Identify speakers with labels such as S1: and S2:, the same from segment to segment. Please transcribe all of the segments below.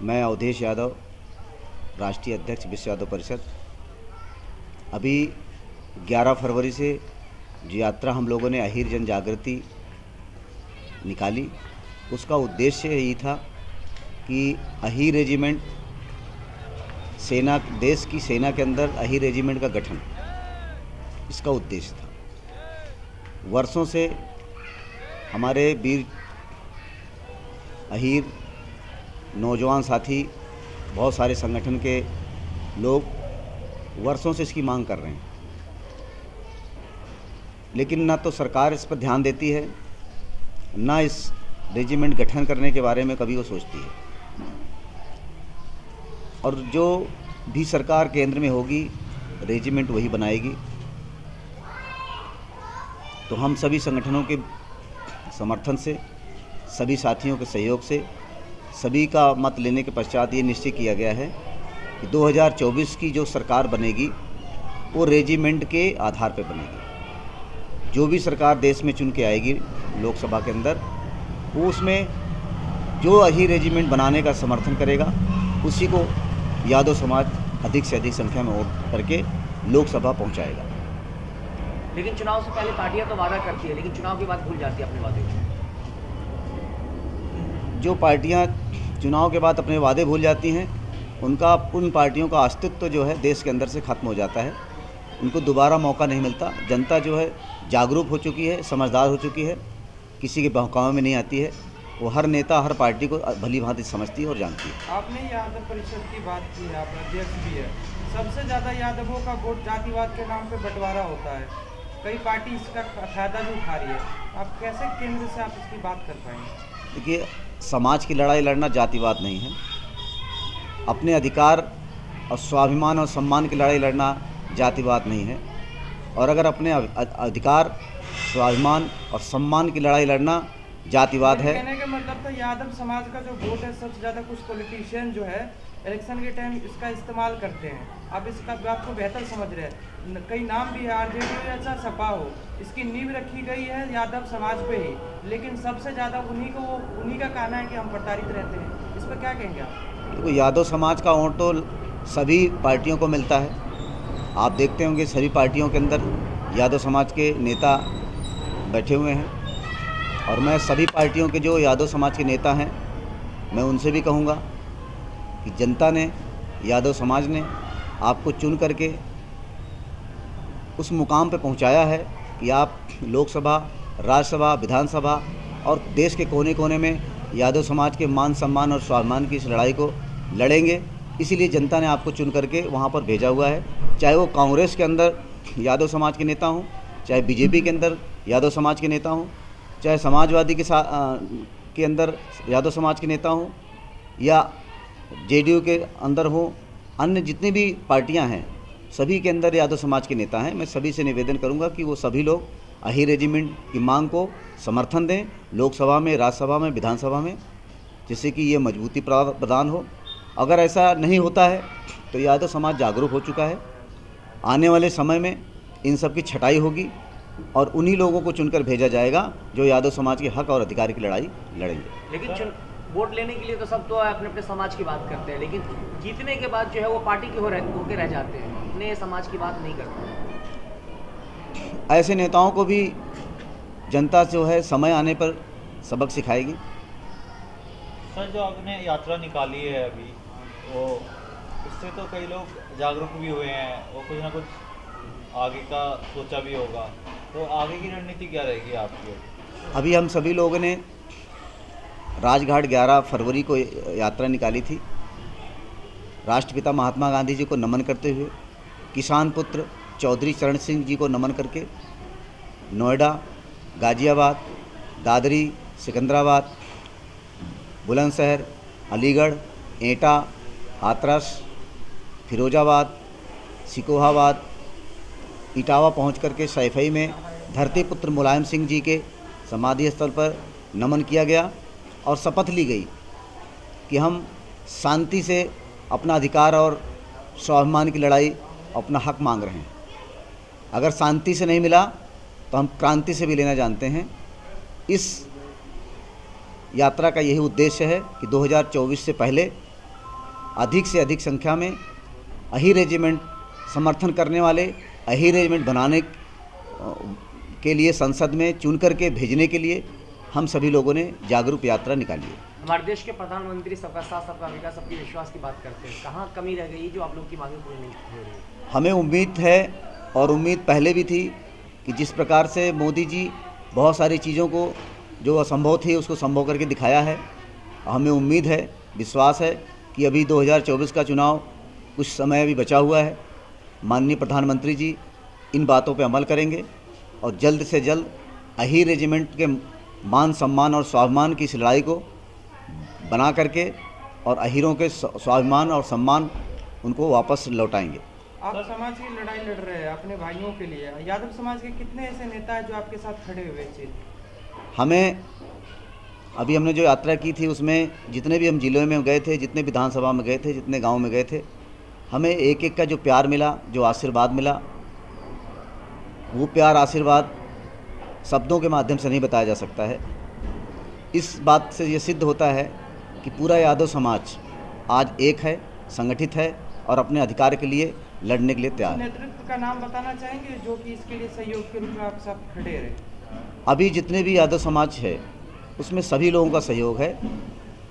S1: मैं अवधेश यादव, राष्ट्रीय अध्यक्ष विश्व यादव परिषद। अभी 11 फरवरी से जो यात्रा हम लोगों ने अहीर जन जागृति निकाली, उसका उद्देश्य यही था कि अहीर रेजिमेंट सेना, देश की सेना के अंदर अहीर रेजिमेंट का गठन, इसका उद्देश्य था। वर्षों से हमारे वीर अहीर नौजवान साथी, बहुत सारे संगठन के लोग वर्षों से इसकी मांग कर रहे हैं, लेकिन ना तो सरकार इस पर ध्यान देती है, ना इस रेजिमेंट गठन करने के बारे में कभी वो सोचती है। और जो भी सरकार केंद्र में होगी, रेजिमेंट वही बनाएगी। तो हम सभी संगठनों के समर्थन से, सभी साथियों के सहयोग से, सभी का मत लेने के पश्चात ये निश्चय किया गया है कि 2024 की जो सरकार बनेगी वो रेजिमेंट के आधार पर बनेगी। जो भी सरकार देश में चुन के आएगी लोकसभा के अंदर, वो उसमें जो अहीर रेजिमेंट बनाने का समर्थन करेगा, उसी को यादव समाज अधिक से अधिक संख्या में वोट करके लोकसभा पहुंचाएगा।
S2: लेकिन चुनाव से पहले पार्टियां तो वादा करती है, लेकिन चुनाव के बाद भूल जाती है अपने वादे को।
S1: जो पार्टियां चुनाव के बाद अपने वादे भूल जाती हैं, उन पार्टियों का अस्तित्व जो है देश के अंदर से ख़त्म हो जाता है। उनको दोबारा मौका नहीं मिलता। जनता जो है जागरूक हो चुकी है, समझदार हो चुकी है, किसी के बहकावे में नहीं आती है। वो हर नेता, हर पार्टी को भली भांति समझती है और जानती है।
S3: आपने यादव परिषद की बात की है, आप अध्यक्ष भी है। सबसे ज़्यादा यादवों का वोट जातिवाद के नाम पे बंटवारा होता है, कई पार्टी इसका फायदा भी उठा रही है। आप कैसे केंद्र से आप इसकी बात कर पाएंगे?
S1: देखिए, समाज की लड़ाई लड़ना जातिवाद नहीं है। अपने अधिकार और स्वाभिमान और सम्मान की लड़ाई लड़ना जातिवाद नहीं है। और अगर अपने अधिकार, स्वाभिमान और सम्मान की लड़ाई लड़ना जातिवाद है।
S3: कहने का मतलब था यादव समाज का जो वोट है, सबसे ज़्यादा कुछ पॉलिटिशियन जो है इलेक्शन के टाइम इसका इस्तेमाल करते हैं। आप इसका बात को बेहतर समझ रहे हैं। कई नाम भी है, आरजेडी जैसा सपा हो, इसकी नींव रखी गई है यादव समाज पे ही, लेकिन सबसे ज़्यादा उन्हीं का कहना है कि हम प्रताड़ित रहते हैं। इस पर क्या कहेंगे आप?
S1: देखो, यादव समाज का वोट तो सभी पार्टियों को मिलता है। आप देखते होंगे सभी पार्टियों के अंदर यादव समाज के नेता बैठे हुए हैं। और मैं सभी पार्टियों के जो यादव समाज के नेता हैं, मैं उनसे भी कहूँगा कि जनता ने, यादव समाज ने आपको चुन करके उस मुकाम पे पहुंचाया है कि आप लोकसभा, राज्यसभा, विधानसभा और देश के कोने कोने में यादव समाज के मान सम्मान और स्वाभिमान की इस लड़ाई को लड़ेंगे। इसीलिए जनता ने आपको चुन करके वहाँ पर भेजा हुआ है। चाहे वो कांग्रेस के अंदर यादव समाज के नेता हों, चाहे बीजेपी के अंदर यादव समाज के नेता हों, चाहे समाजवादी के अंदर यादव समाज के नेता हों, या जेडीयू के अंदर हो, अन्य जितनी भी पार्टियां हैं, सभी के अंदर यादव समाज के नेता हैं। मैं सभी से निवेदन करूंगा कि वो सभी लोग अहीर रेजिमेंट की मांग को समर्थन दें लोकसभा में, राज्यसभा में, विधानसभा में, जिससे कि ये मजबूती प्रदान हो। अगर ऐसा नहीं होता है तो यादव समाज जागरूक हो चुका है। आने वाले समय में इन सब की छटाई होगी और उन्हीं लोगों को चुनकर भेजा जाएगा जो यादव समाज के हक और अधिकार की लड़ाई लड़ेंगे।
S2: लेकिन वोट लेने के लिए तो सब तो अपने अपने समाज की बात करते हैं, लेकिन जीतने के बाद जो है वो पार्टी के होके रह जाते हैं, अपने समाज की बात नहीं करते।
S1: ऐसे नेताओं को भी जनता जो है समय आने पर सबक सिखाएगी।
S4: सर, जो आपने यात्रा निकाली है अभी, वो उससे तो कई लोग जागरूक भी हुए हैं, वो कुछ ना कुछ आगे का सोचा भी होगा। तो आगे की रणनीति क्या रहेगी आपकी?
S1: अभी हम सभी लोगों ने राजघाट 11 फरवरी को यात्रा निकाली थी, राष्ट्रपिता महात्मा गांधी जी को नमन करते हुए, किसान पुत्र चौधरी चरण सिंह जी को नमन करके नोएडा, गाज़ियाबाद, दादरी, सिकंदराबाद, बुलंदशहर, अलीगढ़, एटा, हाथरस, फिरोजाबाद, सिकोहाबाद, इटावा पहुंच करके सैफई में धरती पुत्र मुलायम सिंह जी के समाधि स्थल पर नमन किया गया और शपथ ली गई कि हम शांति से अपना अधिकार और स्वाभिमान की लड़ाई, अपना हक मांग रहे हैं। अगर शांति से नहीं मिला तो हम क्रांति से भी लेना जानते हैं। इस यात्रा का यही उद्देश्य है कि 2024 से पहले अधिक से अधिक संख्या में अहीर रेजिमेंट समर्थन करने वाले अहीर रेजिमेंट बनाने के लिए संसद में चुन करके भेजने के लिए हम सभी लोगों ने जागरूक यात्रा निकाली है।
S2: हमारे देश के प्रधानमंत्री सबका साथ सबका विकास सबके विश्वास की बात करते हैं, कहाँ कमी रह गई जो आप लोग की मांगें पूरी नहीं हो रही है?
S1: हमें उम्मीद है और उम्मीद पहले भी थी कि जिस प्रकार से मोदी जी बहुत सारी चीज़ों को जो असंभव थी उसको संभव करके दिखाया है, हमें उम्मीद है, विश्वास है कि अभी 2024 का चुनाव कुछ समय अभी बचा हुआ है। माननीय प्रधानमंत्री जी इन बातों पर अमल करेंगे और जल्द से जल्द अहीर रेजिमेंट के मान सम्मान और स्वाभिमान की इस लड़ाई को बना करके और अहीरों के स्वाभिमान और सम्मान उनको वापस लौटाएंगे।
S3: आप समाज की लड़ाई लड़ रहे हैं अपने भाइयों के लिए, यादव समाज के कितने ऐसे नेता हैं जो आपके साथ खड़े हुए थे? हमने जो यात्रा की थी उसमें जितने भी हम जिलों में गए थे, जितने विधानसभा में गए थे, जितने गांव में गए थे, हमें एक एक का जो प्यार मिला, जो आशीर्वाद मिला, वो प्यार आशीर्वाद शब्दों के माध्यम से नहीं बताया जा सकता है। इस बात से ये सिद्ध होता है कि पूरा यादव समाज आज एक है, संगठित है और अपने अधिकार के लिए लड़ने के लिए तैयार है। नेतृत्व का नाम बताना चाहेंगे जो कि इसके लिए सहयोग के रूप में आप सब खड़े रहे?
S1: अभी जितने भी यादव समाज है उसमें सभी लोगों का सहयोग है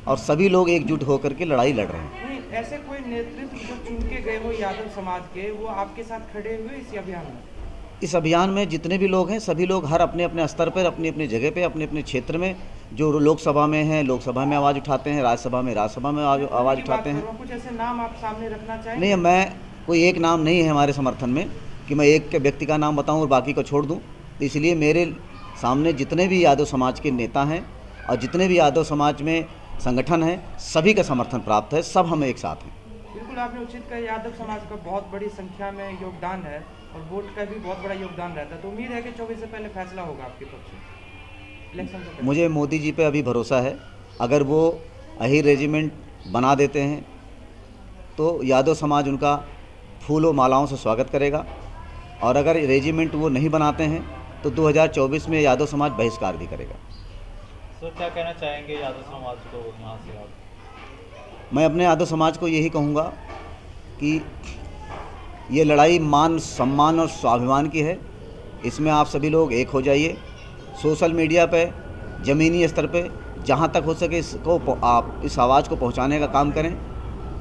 S1: और सभी लोग एकजुट होकर के लड़ाई लड़ रहे हैं।
S3: नहीं, ऐसे कोई नेतृत्व जो चुन के गए हो यादव समाज के, वो आपके साथ खड़े हुए इस अभियान में?
S1: इस अभियान में जितने भी लोग हैं सभी लोग हर अपने अपने स्तर पर, अपनी अपनी जगह पे, अपने अपने क्षेत्र में, जो लोकसभा में हैं लोकसभा में आवाज़ उठाते हैं, राज्यसभा में आवाज़ उठाते हैं।
S3: कुछ ऐसे नाम आप सामने रखना चाहेंगे?
S1: नहीं, मैं कोई एक नाम नहीं है हमारे समर्थन में कि मैं एक के व्यक्ति का नाम बताऊं और बाकी को छोड़ दूं। तो इसलिए मेरे सामने जितने भी यादव समाज के नेता हैं और जितने भी यादव समाज में संगठन हैं, सभी का समर्थन प्राप्त है, सब हम एक साथ हैं।
S3: बिल्कुल आपने उचित कहा, यादव समाज का बहुत बड़ी संख्या में योगदान है और वोट का भी बहुत बड़ा योगदान रहता है, तो उम्मीद है कि 24 से पहले फैसला होगा आपके पक्ष में इलेक्शन से पहले।
S1: मुझे मोदी जी पे अभी भरोसा है, अगर वो अहीर रेजिमेंट बना देते हैं तो यादव समाज उनका फूलों मालाओं से स्वागत करेगा और अगर रेजिमेंट वो नहीं बनाते हैं तो 2024 में यादव समाज बहिष्कार भी करेगा।
S4: सर क्या कहना चाहेंगे यादव समाज को यहाँ से आप?
S1: मैं अपने यादव समाज को यही कहूँगा कि ये लड़ाई मान सम्मान और स्वाभिमान की है, इसमें आप सभी लोग एक हो जाइए। सोशल मीडिया पे, ज़मीनी स्तर पे जहाँ तक हो सके इसको आप इस आवाज़ को पहुँचाने का काम करें,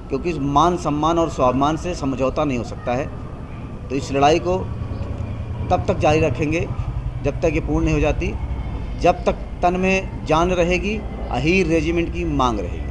S1: क्योंकि मान सम्मान और स्वाभिमान से समझौता नहीं हो सकता है। तो इस लड़ाई को तब तक जारी रखेंगे जब तक ये पूर्ण नहीं हो जाती, जब तक तन में जान रहेगी, अहीर रेजिमेंट की मांग रहेगी।